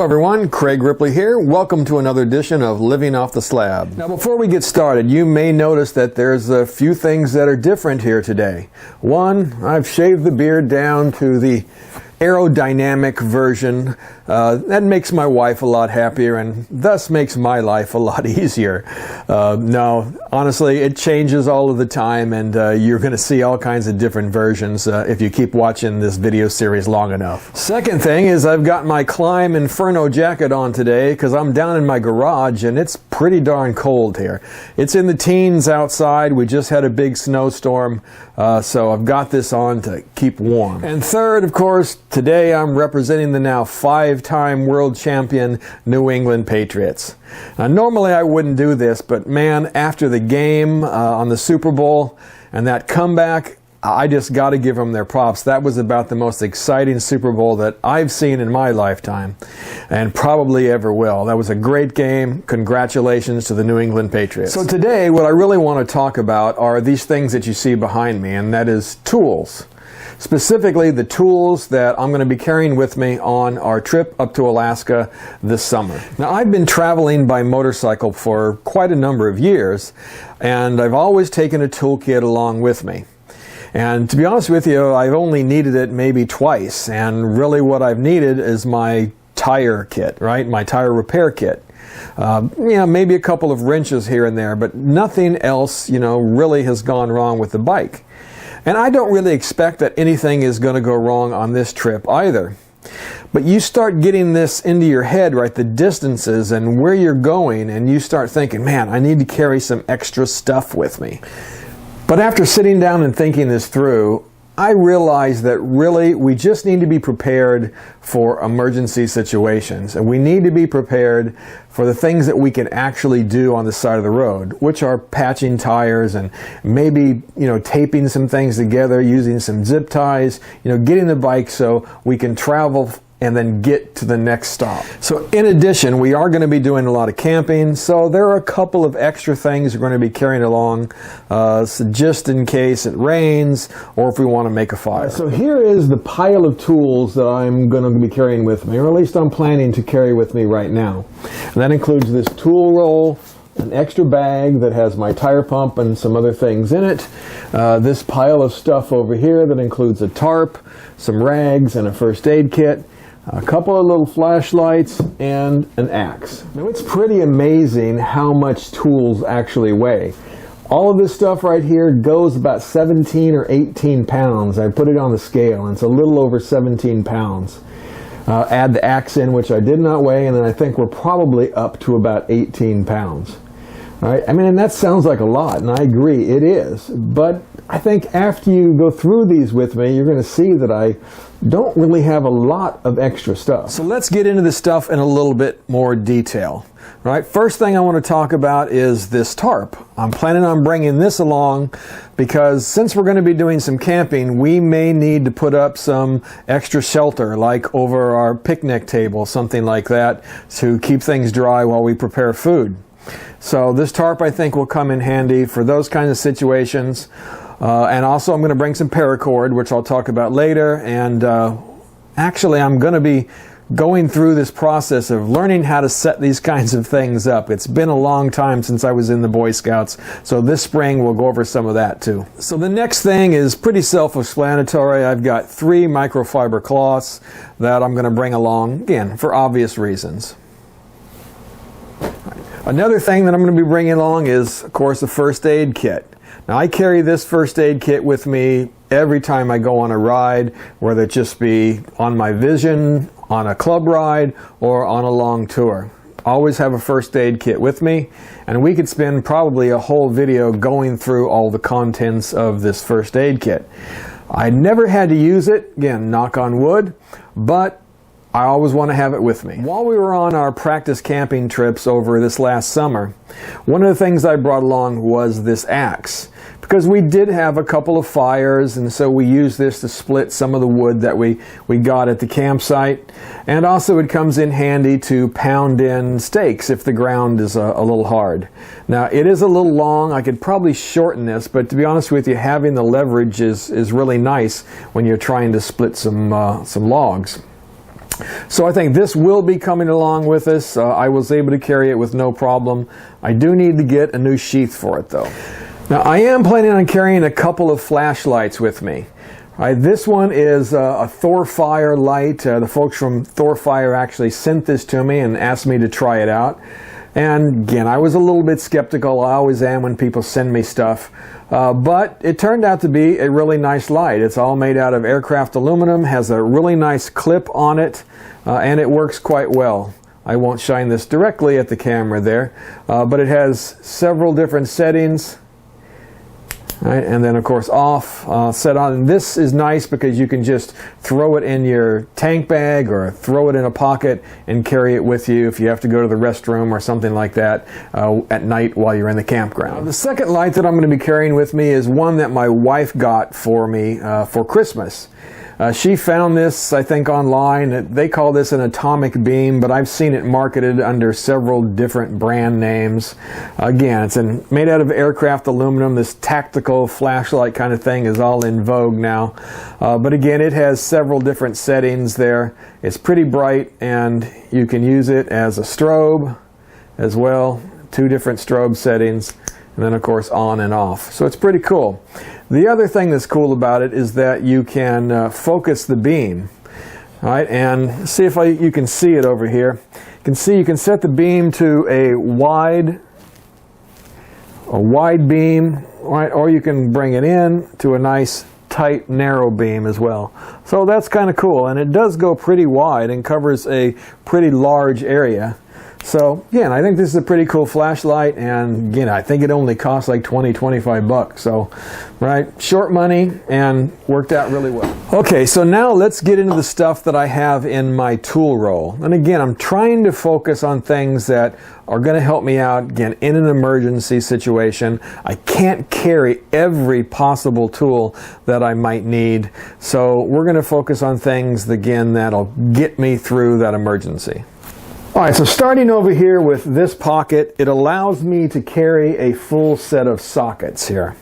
Hello everyone, Craig Ripley here. Welcome to another edition of Living Off the Slab. Now before we get started, you may notice that there's a few things that are different here today. One, I've shaved the beard down to the aerodynamic version. That makes my wife a lot happier and thus makes my life a lot easier. No, honestly, it changes all of the time, and you're going to see all kinds of different versions if you keep watching this video series long enough. Second thing is I've got my Clime Inferno jacket on today because I'm down in my garage and it's pretty darn cold here. It's in the teens outside. We just had a big snowstorm, so I've got this on to keep warm. And third, of course, today I'm representing the now five-time world champion New England Patriots. Now, normally I wouldn't do this, but man, after the game on the Super Bowl and that comeback, I just got to give them their props. That was about the most exciting Super Bowl that I've seen in my lifetime, and probably ever will. That was a great game. Congratulations to the New England Patriots. So today, what I really want to talk about are these things that you see behind me, and that is tools. Specifically, the tools that I'm going to be carrying with me on our trip up to Alaska this summer. Now, I've been traveling by motorcycle for quite a number of years, and I've always taken a toolkit along with me. And to be honest with you, I've only needed it maybe twice, and really what I've needed is my tire kit, right? My tire repair kit. Maybe a couple of wrenches here and there, but nothing else, really has gone wrong with the bike. And I don't really expect that anything is going to go wrong on this trip either. But you start getting this into your head, right, the distances and where you're going, and you start thinking, man, I need to carry some extra stuff with me. But after sitting down and thinking this through, I realized that really we just need to be prepared for emergency situations, and we need to be prepared for the things that we can actually do on the side of the road, which are patching tires and maybe, taping some things together, using some zip ties, getting the bike so we can travel and then get to the next stop. So in addition, we are going to be doing a lot of camping, so there are a couple of extra things we're going to be carrying along, so just in case it rains or if we want to make a fire. So here is the pile of tools that I'm going to be carrying with me, or at least I'm planning to carry with me right now. And that includes this tool roll, an extra bag that has my tire pump and some other things in it, this pile of stuff over here that includes a tarp, some rags, and a first aid kit, a couple of little flashlights, and an axe. Now, it's pretty amazing how much tools actually weigh. All of this stuff right here goes about 17 or 18 pounds. I put it on the scale, and it's a little over 17 pounds. Add the axe in, which I did not weigh, and then I think we're probably up to about 18 pounds. All right? I mean, and that sounds like a lot, and I agree, it is. But I think after you go through these with me, you're going to see that I don't really have a lot of extra stuff. So let's get into this stuff in a little bit more detail. Right? First thing I want to talk about is this tarp. I'm planning on bringing this along because since we're going to be doing some camping, we may need to put up some extra shelter, like over our picnic table, something like that, to keep things dry while we prepare food. So this tarp, I think, will come in handy for those kinds of situations. And also I'm going to bring some paracord, which I'll talk about later. And actually I'm going to be going through this process of learning how to set these kinds of things up. It's been a long time since I was in the Boy Scouts, so this spring we'll go over some of that too. So the next thing is pretty self-explanatory. I've got 3 microfiber cloths that I'm going to bring along, again, for obvious reasons. Another thing that I'm going to be bringing along is, of course, a first aid kit. Now, I carry this first aid kit with me every time I go on a ride, whether it just be on my Vision, on a club ride, or on a long tour. Always have a first aid kit with me, and we could spend probably a whole video going through all the contents of this first aid kit. I never had to use it, again, knock on wood, but I always want to have it with me. While we were on our practice camping trips over this last summer, one of the things I brought along was this axe. Because we did have a couple of fires, and so we used this to split some of the wood that we got at the campsite. And also it comes in handy to pound in stakes if the ground is a little hard. Now it is a little long. I could probably shorten this, but to be honest with you, having the leverage is really nice when you're trying to split some logs. So I think this will be coming along with us. I was able to carry it with no problem. I do need to get a new sheath for it though. Now I am planning on carrying a couple of flashlights with me. This one is a Thor Fire light. The folks from Thor Fire actually sent this to me and asked me to try it out. And again, I was a little bit skeptical. I always am when people send me stuff. But it turned out to be a really nice light. It's all made out of aircraft aluminum, has a really nice clip on it, and it works quite well. I won't shine this directly at the camera there, but it has several different settings. Right, and then of course off, set on. And this is nice because you can just throw it in your tank bag or throw it in a pocket and carry it with you if you have to go to the restroom or something like that at night while you're in the campground. The second light that I'm going to be carrying with me is one that my wife got for me for Christmas. She found this, I think, online. They call this an atomic beam, but I've seen it marketed under several different brand names. Again, it's made out of aircraft aluminum. This tactical flashlight kind of thing is all in vogue now. But again, it has several different settings there. It's pretty bright, and you can use it as a strobe as well. 2 different strobe settings, and then of course on and off. So it's pretty cool. The other thing that's cool about it is that you can focus the beam. All right, and see if you can see it over here. You can see you can set the beam to a wide beam, right, or you can bring it in to a nice tight narrow beam as well. So that's kind of cool, and it does go pretty wide and covers a pretty large area. So again, I think this is a pretty cool flashlight, and again, I think it only costs like 20-25 bucks. So, right, short money and worked out really well. Okay, so now let's get into the stuff that I have in my tool roll. And again, I'm trying to focus on things that are going to help me out, again, in an emergency situation. I can't carry every possible tool that I might need. So we're going to focus on things, again, that'll get me through that emergency. All right, so starting over here with this pocket, it allows me to carry a full set of sockets here.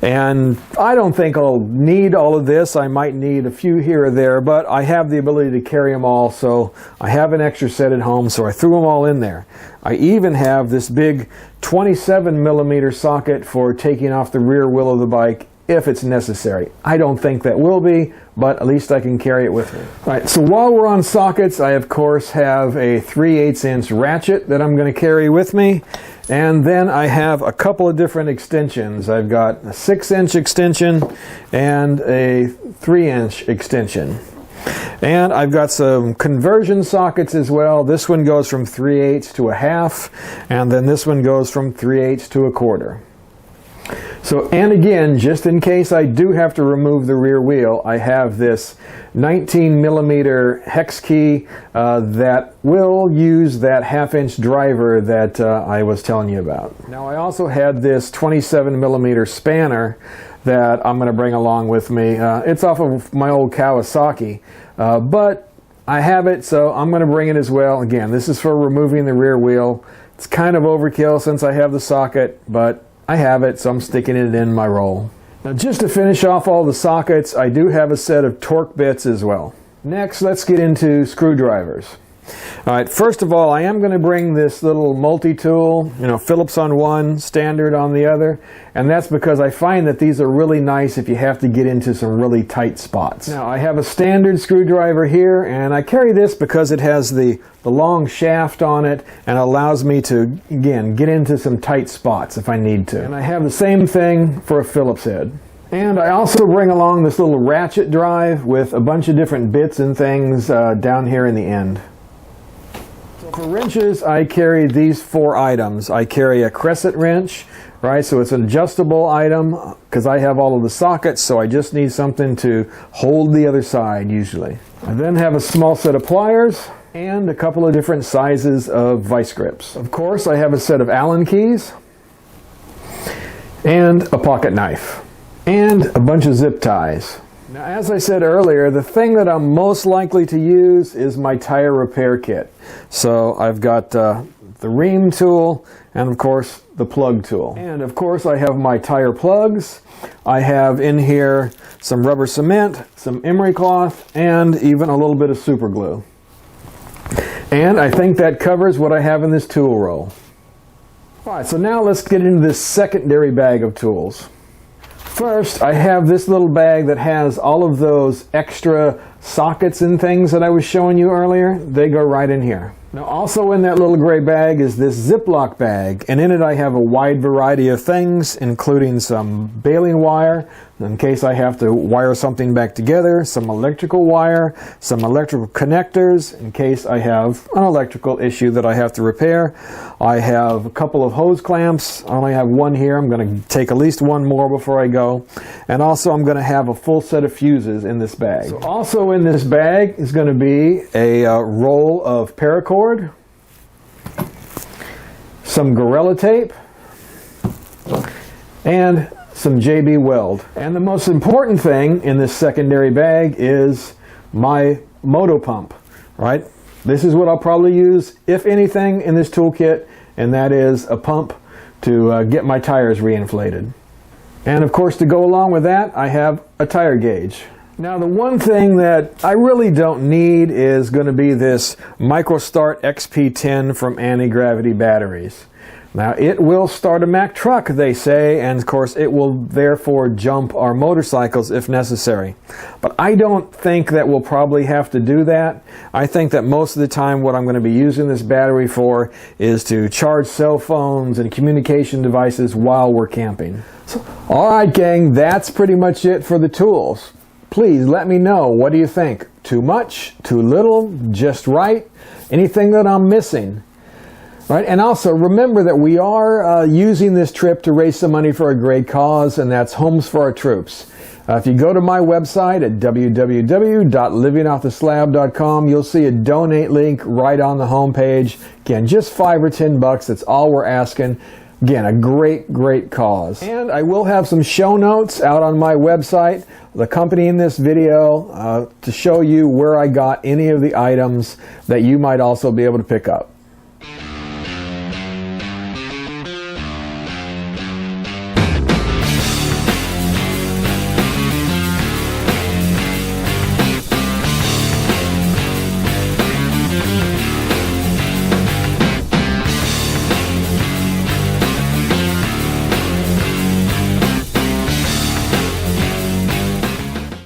And I don't think I'll need all of this. I might need a few here or there, but I have the ability to carry them all, so I have an extra set at home, so I threw them all in there. I even have this big 27mm socket for taking off the rear wheel of the bike if it's necessary. I don't think that will be, but at least I can carry it with me. All right, so while we're on sockets, I of course have a 3/8" ratchet that I'm going to carry with me, and then I have a couple of different extensions. I've got a 6" extension and a 3" extension. And I've got some conversion sockets as well. This one goes from 3/8 to a half, and then this one goes from 3/8 to a quarter. So, and again, just in case I do have to remove the rear wheel, I have this 19mm hex key that will use that 1/2" driver that I was telling you about. Now, I also had this 27mm spanner that I'm going to bring along with me. It's off of my old Kawasaki, but I have it, so I'm going to bring it as well. Again, this is for removing the rear wheel. It's kind of overkill since I have the socket, but I have it, so I'm sticking it in my roll. Now, just to finish off all the sockets, I do have a set of torque bits as well. Next, let's get into screwdrivers. All right, first of all, I am going to bring this little multi-tool, Phillips on one, standard on the other, and that's because I find that these are really nice if you have to get into some really tight spots. Now, I have a standard screwdriver here, and I carry this because it has the long shaft on it and allows me to, again, get into some tight spots if I need to. And I have the same thing for a Phillips head. And I also bring along this little ratchet drive with a bunch of different bits and things down here in the end. For wrenches, I carry these 4 items. I carry a Crescent Wrench, right? So it's an adjustable item because I have all of the sockets, so I just need something to hold the other side usually. I then have a small set of pliers and a couple of different sizes of vice grips. Of course, I have a set of Allen keys and a pocket knife and a bunch of zip ties. Now, as I said earlier, the thing that I'm most likely to use is my tire repair kit. So I've got the ream tool and, of course, the plug tool. And, of course, I have my tire plugs. I have in here some rubber cement, some emery cloth, and even a little bit of super glue. And I think that covers what I have in this tool roll. Alright, so now let's get into this secondary bag of tools. First, I have this little bag that has all of those extra sockets and things that I was showing you earlier. They go right in here. Now also in that little gray bag is this Ziploc bag, and in it I have a wide variety of things, including some baling wire in case I have to wire something back together, some electrical wire, some electrical connectors in case I have an electrical issue that I have to repair. I have a couple of hose clamps. I only have one here. I'm going to take at least one more before I go. And also I'm going to have a full set of fuses in this bag. So also in this bag is going to be a roll of paracord, some Gorilla tape, and some JB Weld. And the most important thing in this secondary bag is my Moto Pump, right? This is what I'll probably use, if anything, in this toolkit, and that is a pump to get my tires reinflated. And of course, to go along with that, I have a tire gauge. Now the one thing that I really don't need is going to be this MicroStart XP10 from Anti-Gravity Batteries. Now it will start a Mack truck, they say, and of course it will therefore jump our motorcycles if necessary. But I don't think that we'll probably have to do that. I think that most of the time what I'm going to be using this battery for is to charge cell phones and communication devices while we're camping. So, alright gang, that's pretty much it for the tools. Please let me know, what do you think? Too much? Too little? Just right? Anything that I'm missing? Right, and also remember that we are using this trip to raise some money for a great cause, and that's Homes for Our Troops. If you go to my website at www.livingofftheslab.com, you'll see a donate link right on the home page. Again, just $5 or $10, that's all we're asking. Again, a great cause. And I will have some show notes out on my website accompanying this video to show you where I got any of the items that you might also be able to pick up.